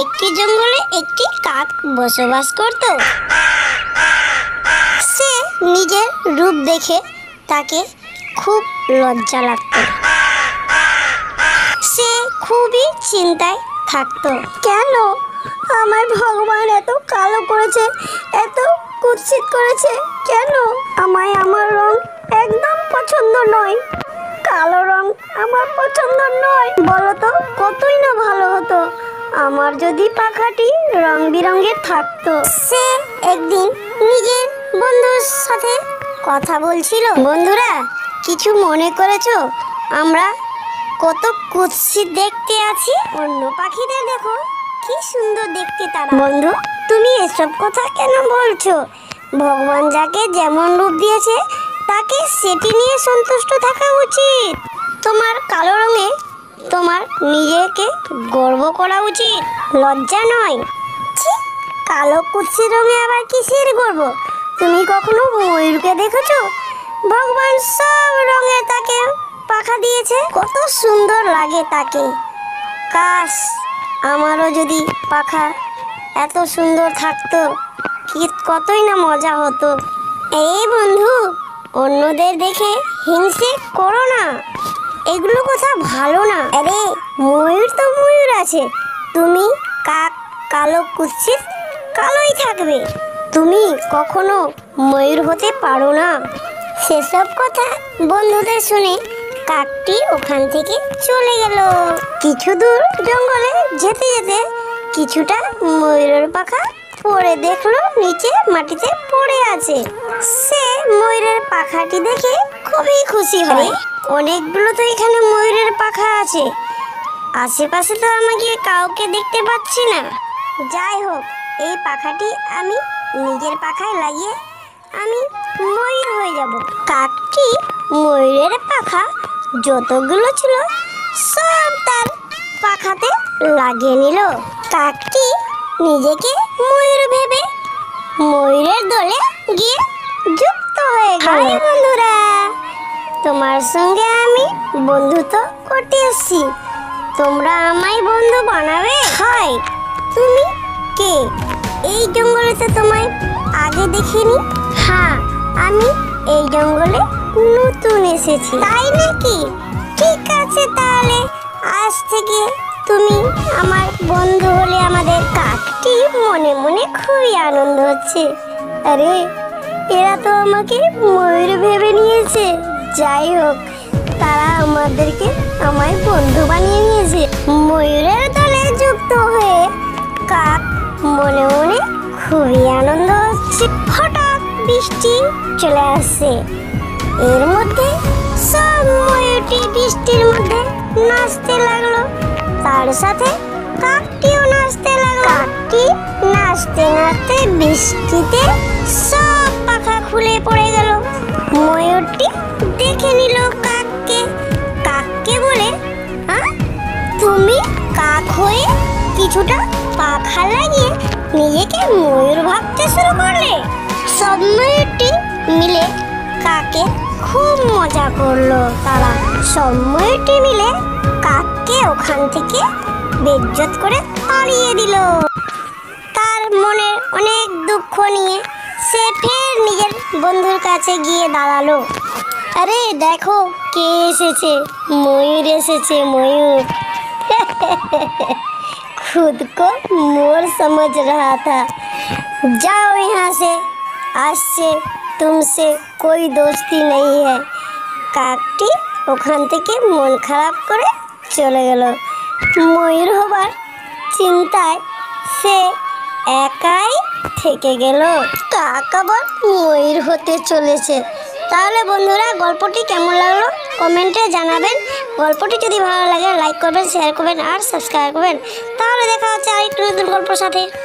একটি জঙ্গলে একটি কাক বসবাস করত। সে নিজের রূপ দেখে তাকে খুব লজ্জা লাগতো। সে খুবই চিন্তায় থাকতো, কেন আমার ভগবান এত কালো করেছে, এত কুৎসিত করেছে, কেন আমায় আমার রং একদম পছন্দ নয়, কালো রং আমার পছন্দ নয়। বলতো কতই না ভালো হতো আমার যদি পাখাটি রং বেরঙের থাকতো। সে একদিন নিজের বন্ধুর সাথে কথা বলছিল। বন্ধুরা, কিছু মনে করেছো? আমরা কত কুৎসিত দেখতে আছি, অন্য পাখিদের দেখো কি সুন্দর দেখতে তারা। বন্ধু, তুমি এসব কথা কেন বলছো? ভগবান যাকে যেমন রূপ দিয়েছে তাকে সেটি নিয়ে সন্তুষ্ট থাকা উচিত। তোমার কালো রঙে তোমার নিজেকে গর্ব করা উচিত, লজ্জা নয়। ঠিক, কালো কুৎসিত রঙে আবার কিসের গর্ব? তুমি কখনো ময়ূরকে দেখেছো? ভগবান সব রঙে তাকে পাখা দিয়েছে, কত সুন্দর লাগে তাকে। কাশ আমারও যদি পাখা এত সুন্দর থাকতো, কতই না মজা হতো। এই বন্ধু, অন্যদের দেখে হিংসে করো না, এগুলো কথা ভালো না। আরে ময়ূর তো ময়ূর আছে, তুমি কাক কালো কুৎসিত কালোই থাকবে, তুমি কখনো ময়ূর হতে পারো না। সেসব কথা বন্ধুদের শুনে কাকটি ওখান থেকে চলে গেল। কিছু দূর জঙ্গলে যেতে যেতে কিছুটা ময়ূরের পাখা পড়ে দেখলো নিচে মাটিতে পড়ে আছে। সে ময়ূরের পাখাটি দেখে খুবই খুশি হয়। অনেকগুলো তো এখানে ময়ূরের পাখা আছে, আশেপাশে তো আমাকে কাউকে দেখতে পাচ্ছি না। যাই হোক, এই পাখাটি আমি নিজের পাখায় লাগিয়ে আমি ময়ূর হয়ে যাব। কাকটি ময়ূরের পাখা যতগুলো ছিল সব তার পাখাতে লাগিয়ে নিল। কাকটি নিজেকে ময়ূর ভেবে ময়ূরের দলে গিয়ে যুক্ত হয়ে গেল। হাই বন্ধুরা, তোমার সঙ্গে আমি বন্ধুত্ব করতে এসেছি, তোমরা আমায় বন্ধু বানাবে? হাই, তুমি কে? এই জঙ্গলে তো তোমায় আগে দেখিনি। হ্যাঁ, আমি এই জঙ্গলে নতুন এসেছি। তাই নাকি? ঠিক আছে, তাহলে আজ থেকে তুমি আমার বন্ধু হলে আমাদের। কাকটি মনে মনে খুবই আনন্দ হচ্ছে। আরে এরা তো আমাকে ময়ূর ভেবে নিয়েছে। যাই হোক, তারা আমায় বন্ধু বানিয়ে নিয়েছে। ময়ূরের দলে যুক্ত হয়ে কাক মনে মনে খুবই আনন্দ হচ্ছে। হঠাৎ বৃষ্টি চলে আসছে। এর মধ্যে সব ময়ূরটি বৃষ্টির মধ্যে নাচতে লাগলো, তার সাথে কাকটিও নাচতে লাগলো। কাকটি নাচতে নাচতে বৃষ্টিতে সব পাখা খুলে পড়ে গেল। ময়ূরটি দেখে নিল কাককে। কাককে বলে, তুমি কাক হয়ে কিছুটা পাখা লাগিয়ে নিজেকে ময়ূর ভাবতে শুরু করলে। সব ময়ূরটি মিলে কাকে খুব মজা করলো। তারা সব ময়ূরটি মিলে কাককে ওখান থেকে বেজ্জত করে তাড়িয়ে দিল। তার মনে অনেক দুঃখ নিয়ে সে ফের নিজের বন্ধুর কাছে গিয়ে দাঁড়ালো। আরে দেখো কে এসেছে, ময়ূর এসেছে, ময়ূর। खुद को मोर समझ रहा था, जाओ यहाँ से, आज से तुमसे कोई दोस्ती नहीं है। কাকটি ওখান থেকে মন খারাপ করে চলে গেল। ময়ূর হবার চিন্তায় সে একাই থেকে গেল। কাক আবার ময়ূর হতে চলেছে। তাহলে বন্ধুরা, গল্পটি কেমন লাগলো কমেন্টে জানাবেন। গল্পটি যদি ভালো লাগে লাইক করবেন, শেয়ার করবেন আর সাবস্ক্রাইব করবেন। তাহলে দেখা হচ্ছে আরেকটি নতুন গল্পের সাথে।